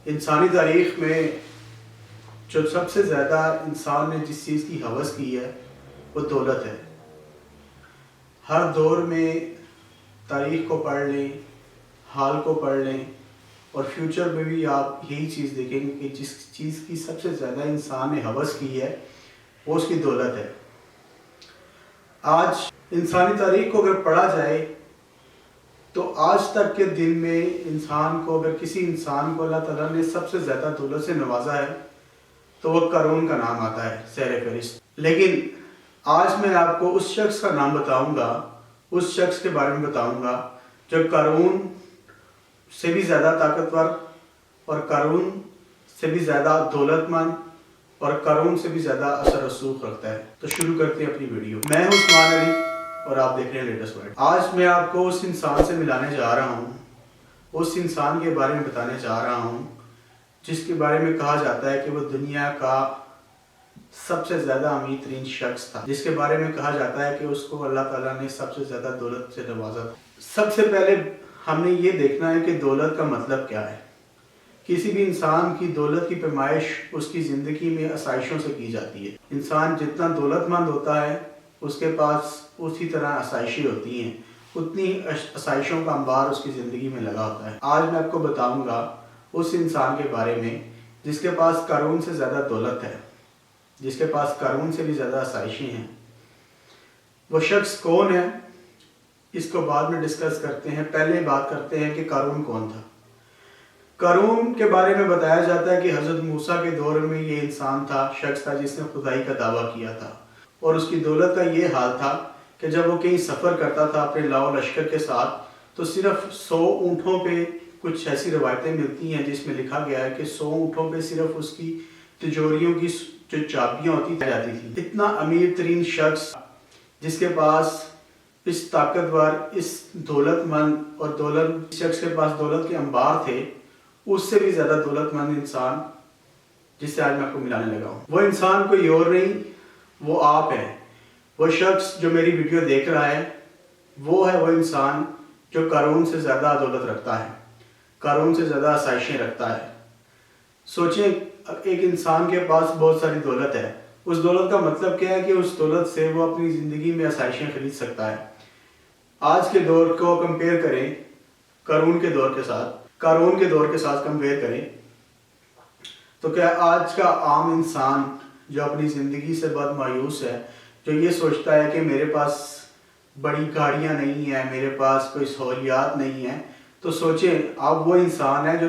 انسانی تاریخ میں جو سب سے زیادہ انسان نے جس چیز کی ہوس کی ہے وہ دولت ہے۔ ہر دور میں تاریخ کو پڑھ لیں، حال کو پڑھ لیں اور فیوچر میں بھی آپ یہی چیز دیکھیں گے کہ جس چیز کی سب سے زیادہ انسان نے ہوس کی ہے وہ اس کی دولت ہے۔ آج انسانی تاریخ کو اگر پڑھا جائے تو آج تک کے دن میں انسان کو، اگر کسی انسان کو اللہ تعالیٰ نے سب سے زیادہ دولت سے نوازا ہے تو وہ قارون کا نام آتا ہے سیر فہرست۔ لیکن آج میں آپ کو اس شخص کا نام بتاؤں گا، اس شخص کے بارے میں بتاؤں گا جو قارون سے بھی زیادہ طاقتور اور قارون سے بھی زیادہ دولت مند اور قارون سے بھی زیادہ اثر رسوخ رکھتا ہے۔ تو شروع کرتے ہیں اپنی ویڈیو۔ میں ہوں عثمان علی اور آپ دیکھ رہے ہیں لیٹسٹ ورلڈ۔ آج میں آپ کو اس انسان سے ملانے جا رہا ہوں، اس انسان کے بارے میں بتانے جا رہا ہوں جس کے بارے میں کہا جاتا ہے کہ وہ دنیا کا سب سے زیادہ امیر ترین شخص تھا، جس کے بارے میں کہا جاتا ہے کہ اس کو اللہ تعالیٰ نے سب سے زیادہ دولت سے نوازا تھا۔ سب سے پہلے ہم نے یہ دیکھنا ہے کہ دولت کا مطلب کیا ہے۔ کسی بھی انسان کی دولت کی پیمائش اس کی زندگی میں آسائشوں سے کی جاتی ہے۔ انسان جتنا دولت مند ہوتا ہے اس کے پاس اسی طرح آسائشیں ہوتی ہیں، اتنی آسائشوں کا انبار اس کی زندگی میں لگا ہوتا ہے۔ آج میں آپ کو بتاؤں گا اس انسان کے بارے میں جس کے پاس قارون سے زیادہ دولت ہے، جس کے پاس قارون سے بھی زیادہ آسائشیں ہیں۔ وہ شخص کون ہے اس کو بعد میں ڈسکس کرتے ہیں، پہلے بات کرتے ہیں کہ قارون کون تھا۔ قارون کے بارے میں بتایا جاتا ہے کہ حضرت موسیٰ کے دور میں یہ انسان تھا، شخص تھا جس نے خدائی کا دعویٰ کیا تھا، اور اس کی دولت کا یہ حال تھا کہ جب وہ کہیں سفر کرتا تھا اپنے لاؤ لشکر کے ساتھ تو صرف 100 اونٹوں پہ، کچھ ایسی روایتیں ملتی ہیں جس میں لکھا گیا ہے کہ 100 اونٹوں پہ صرف اس کی تجوریوں کی جو چابیاں ہوتی جاتی تھی۔ اتنا امیر ترین شخص جس کے پاس اس طاقتور، اس دولت مند اور دولت شخص کے پاس دولت کے انبار تھے، اس سے بھی زیادہ دولت مند انسان جس سے آج میں آپ کو ملانے لگا ہوں، وہ انسان کوئی اور نہیں، وہ آپ ہیں۔ وہ شخص جو میری ویڈیو دیکھ رہا ہے وہ ہے وہ انسان جو قارون سے زیادہ دولت رکھتا ہے، قارون سے زیادہ آسائشیں رکھتا ہے۔ سوچیں، ایک انسان کے پاس بہت ساری دولت ہے، اس دولت کا مطلب کیا ہے کہ اس دولت سے وہ اپنی زندگی میں آسائشیں خرید سکتا ہے۔ آج کے دور کو کمپیئر کریں قارون کے دور کے ساتھ، قارون کے دور کے ساتھ کمپیئر کریں تو کیا آج کا عام انسان جو اپنی زندگی سے بہت مایوس ہے، جو یہ سوچتا ہے کہ میرے پاس بڑی گاڑیاں نہیں ہیں، میرے پاس کوئی سہولیات نہیں ہیں، تو سوچیں آپ وہ انسان ہے جو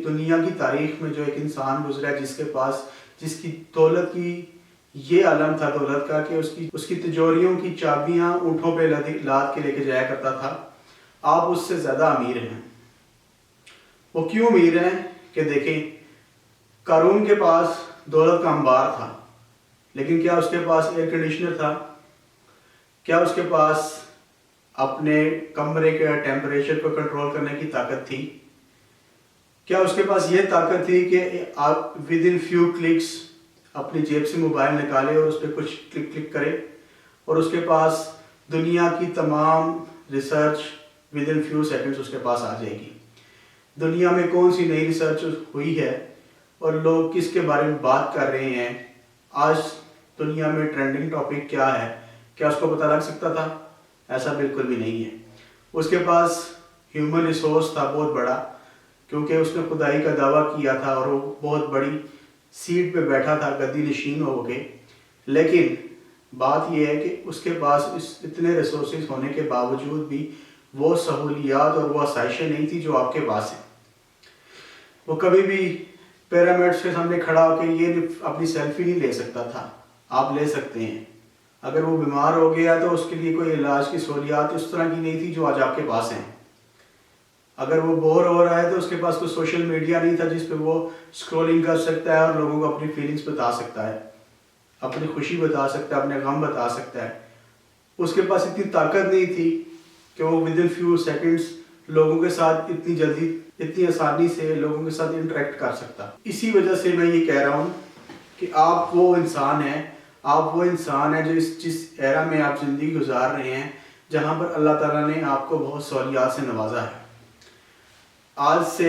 دنیا کی تاریخ میں جو ایک انسان گزرا ہے جس کے پاس، جس کی دولت کی یہ عالم تھا دولت کا کہ اس کی تجوریوں کی چابیاں اونٹوں پہ لاد کے لے کے جایا کرتا تھا۔ آپ اس سے زیادہ امیر ہیں۔ وہ کیوں امیر ہیں کہ دیکھیں، قارون کے پاس دولت کا انبار تھا، لیکن کیا اس کے پاس ایئر کنڈیشنر تھا؟ کیا اس کے پاس اپنے کمرے کے ٹیمپریچر کو کنٹرول کرنے کی طاقت تھی؟ کیا اس کے پاس یہ طاقت تھی کہ آپ ود ان فیو کلکس اپنی جیب سے موبائل نکالے اور اس پہ کچھ کلک کرے اور اس کے پاس دنیا کی تمام research within few seconds اس کے پاس آ جائے گی؟ دنیا میں کون سی نئی ریسرچ ہوئی ہے اور لوگ کس کے بارے میں بات کر رہے ہیں، آج دنیا میں ٹرینڈنگ ٹاپک کیا ہے، کیا اس کو پتہ لگ سکتا تھا؟ ایسا بالکل بھی نہیں ہے۔ اس کے پاس ہیومن ریسورس تھا بہت بڑا، کیونکہ اس نے خدائی کا دعویٰ کیا تھا اور وہ بہت بڑی سیٹ پہ بیٹھا تھا گدی نشین ہو کے، لیکن بات یہ ہے کہ اس کے پاس اتنے ریسورسز ہونے کے باوجود بھی وہ سہولیات اور وہ آسائشیں نہیں تھی جو آپ کے پاس ہیں۔ وہ کبھی بھی پیرامڈس کے سامنے کھڑا ہو کے یہ اپنی سیلفی نہیں لے سکتا تھا، آپ لے سکتے ہیں۔ اگر وہ بیمار ہو گیا تو اس کے لیے کوئی علاج کی سہولیات اس طرح کی نہیں تھی جو آج آپ کے پاس ہیں۔ اگر وہ بور ہو رہا ہے تو اس کے پاس کوئی سوشل میڈیا نہیں تھا جس پہ وہ اسکرولنگ کر سکتا ہے اور لوگوں کو اپنی فیلنگز بتا سکتا ہے، اپنی خوشی بتا سکتا ہے، اپنے غم بتا سکتا ہے۔ اس کے پاس اتنی طاقت نہیں تھی کہ وہ ود ان فیو سیکنڈز لوگوں کے ساتھ اتنی جلدی، اتنی آسانی سے لوگوں کے ساتھ انٹریکٹ کر سکتا۔ اسی وجہ سے میں یہ کہہ رہا ہوں کہ آپ وہ انسان ہیں، آپ وہ انسان ہیں جو جس ایرا میں آپ زندگی گزار رہے ہیں جہاں پر اللہ تعالیٰ نے آپ کو بہت سہولیات سے نوازا ہے۔ آج سے